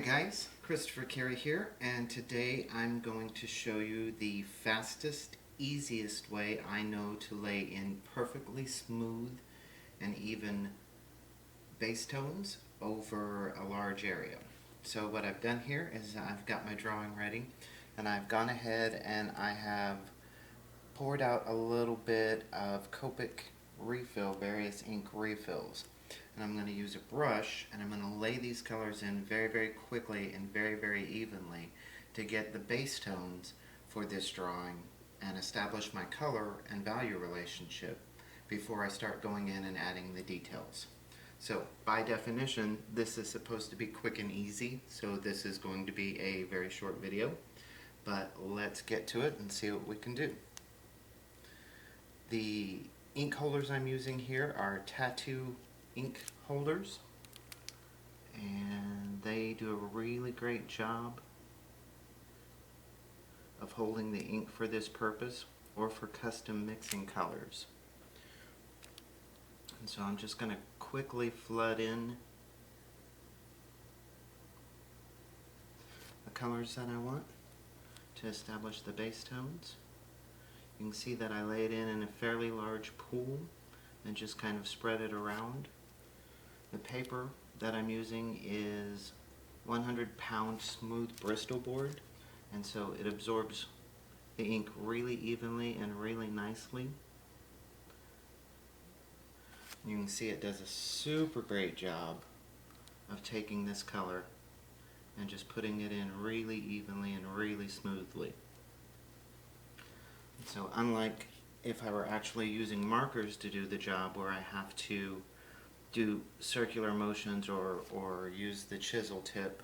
guys, Christopher Carey here, and today I'm going to show you the fastest, easiest way I know to lay in perfectly smooth and even base tones over a large area. So what I've done here is I've got my drawing ready, and I've gone ahead and I have poured out a little bit of Copic Various Ink refills. And I'm going to use a brush and I'm going to lay these colors in very quickly and very evenly to get the base tones for this drawing and establish my color and value relationship before I start going in and adding the details. So by definition this is supposed to be quick and easy, so this is going to be a very short video, but let's get to it and see what we can do. The ink holders I'm using here are tattoo ink holders, and they do a really great job of holding the ink for this purpose or for custom mixing colors. And so I'm just going to quickly flood in the colors that I want to establish the base tones. You can see that I lay it in a fairly large pool and just kind of spread it around. The paper that I'm using is 100-pound smooth Bristol board, and so it absorbs the ink really evenly and really nicely. You can see it does a super great job of taking this color and just putting it in really evenly and really smoothly. So unlike if I were actually using markers to do the job where I have to do circular motions or use the chisel tip,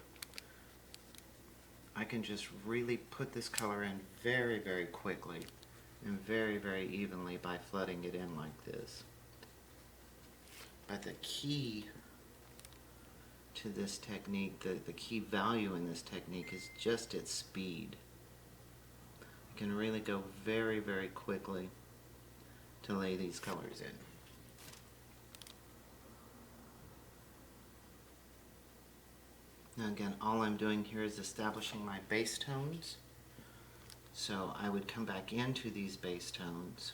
I can just really put this color in very quickly and very evenly by flooding it in like this. But the key to this technique, the key value in this technique is just its speed. You can really go very quickly to lay these colors in. Now again, all I'm doing here is establishing my base tones. So I would come back into these base tones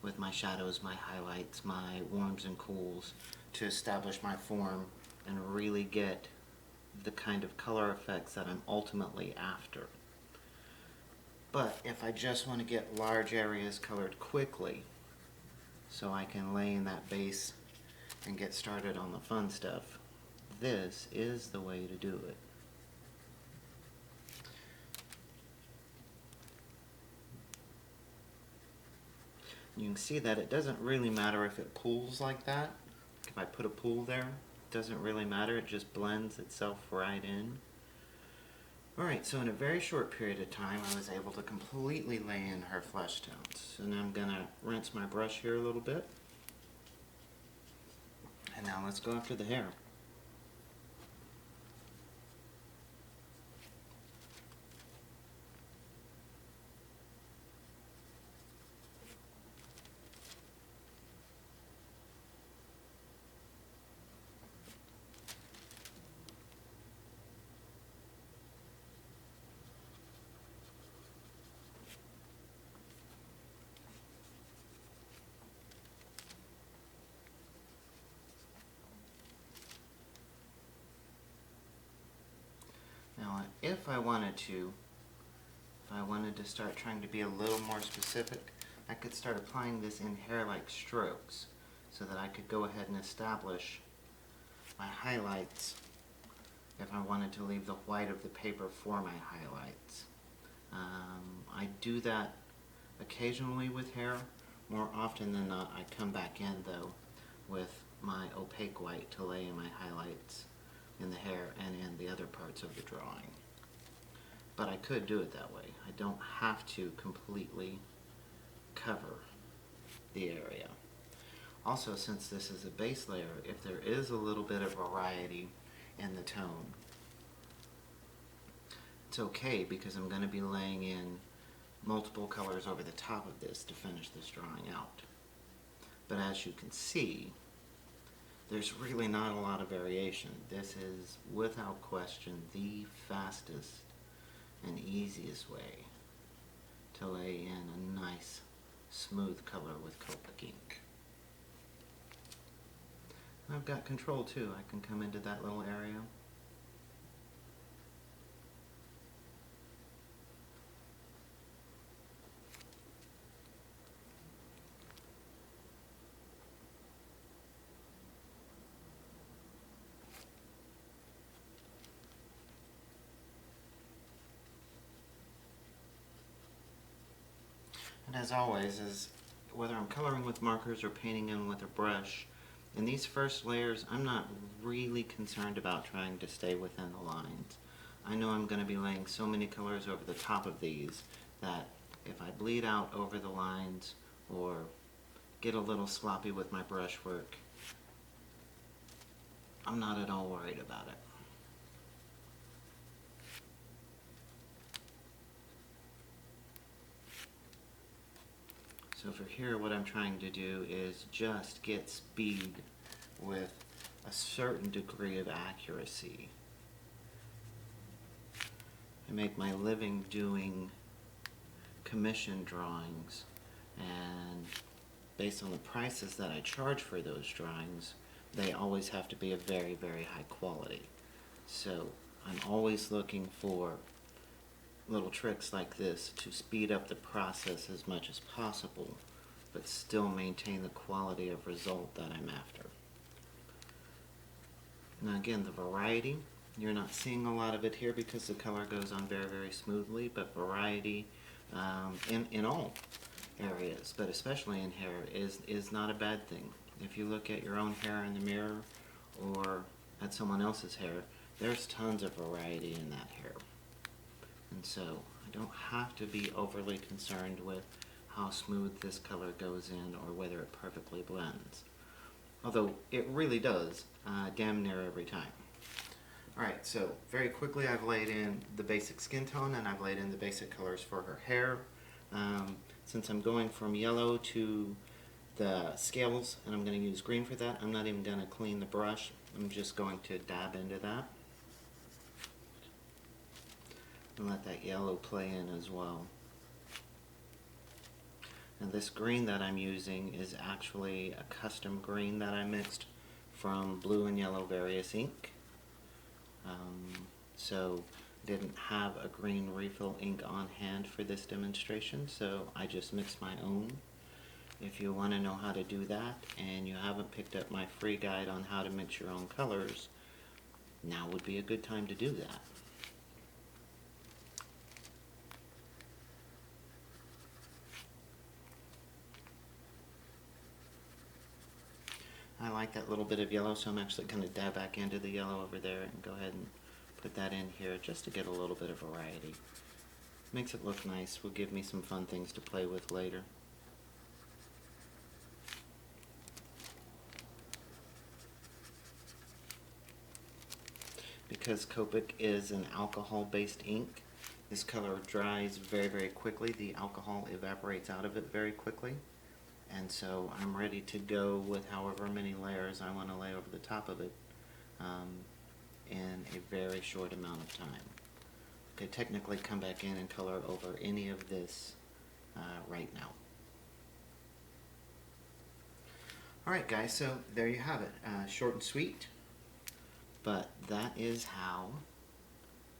with my shadows, my highlights, my warms and cools to establish my form and really get the kind of color effects that I'm ultimately after. But if I just want to get large areas colored quickly so I can lay in that base and get started on the fun stuff, this is the way to do it. You can see that it doesn't really matter if it pools like that. If I put a pool there, it doesn't really matter, it just blends itself right in. Alright, so in a very short period of time I was able to completely lay in her flesh tones. So now I'm going to rinse my brush here a little bit. And now let's go after the hair. Now, if I wanted to start trying to be a little more specific, I could start applying this in hair-like strokes so that I could go ahead and establish my highlights if I wanted to leave the white of the paper for my highlights. I do that occasionally with hair. More often than not, I come back in though with my opaque white to lay in my highlights in the hair and in the other parts of the drawing. But I could do it that way. I don't have to completely cover the area. Also, since this is a base layer, if there is a little bit of variety in the tone, it's okay because I'm going to be laying in multiple colors over the top of this to finish this drawing out. But as you can see, there's really not a lot of variation. This is, without question, the fastest and easiest way to lay in a nice, smooth color with Copic ink. I've got control too. I can come into that little area. And as always, whether I'm coloring with markers or painting in with a brush, in these first layers, I'm not really concerned about trying to stay within the lines. I know I'm going to be laying so many colors over the top of these that if I bleed out over the lines or get a little sloppy with my brushwork, I'm not at all worried about it. So for here, what I'm trying to do is just get speed with a certain degree of accuracy. I make my living doing commission drawings, and based on the prices that I charge for those drawings, they always have to be of very, very high quality. So I'm always looking for little tricks like this to speed up the process as much as possible, but still maintain the quality of result that I'm after. Now again, the variety, you're not seeing a lot of it here because the color goes on very, very smoothly, but variety in all areas, but especially in hair, is not a bad thing. If you look at your own hair in the mirror or at someone else's hair, there's tons of variety in that hair. And so I don't have to be overly concerned with how smooth this color goes in or whether it perfectly blends. Although it really does, damn near every time. Alright, so very quickly I've laid in the basic skin tone and I've laid in the basic colors for her hair. Since I'm going from yellow to the scales and I'm going to use green for that, I'm not even going to clean the brush. I'm just going to dab into that and let that yellow play in as well. And this green that I'm using is actually a custom green that I mixed from blue and yellow Various Ink. So didn't have a green refill ink on hand for this demonstration, so I just mixed my own. If you want to know how to do that and you haven't picked up my free guide on how to mix your own colors, now would be a good time to do that. I like that little bit of yellow, so I'm actually going to dab back into the yellow over there and go ahead and put that in here just to get a little bit of variety. Makes it look nice, will give me some fun things to play with later. Because Copic is an alcohol-based ink, this color dries very, very quickly. The alcohol evaporates out of it very quickly. And so I'm ready to go with however many layers I want to lay over the top of it in a very short amount of time. I could technically come back in and color over any of this right now. Alright guys, so there you have it. Short and sweet, but that is how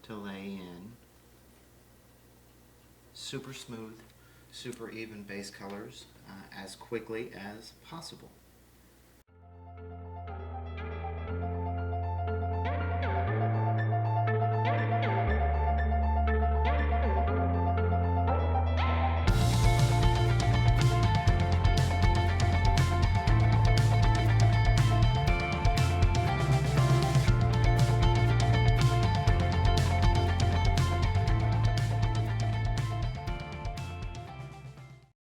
to lay in super smooth, super even base colors as quickly as possible.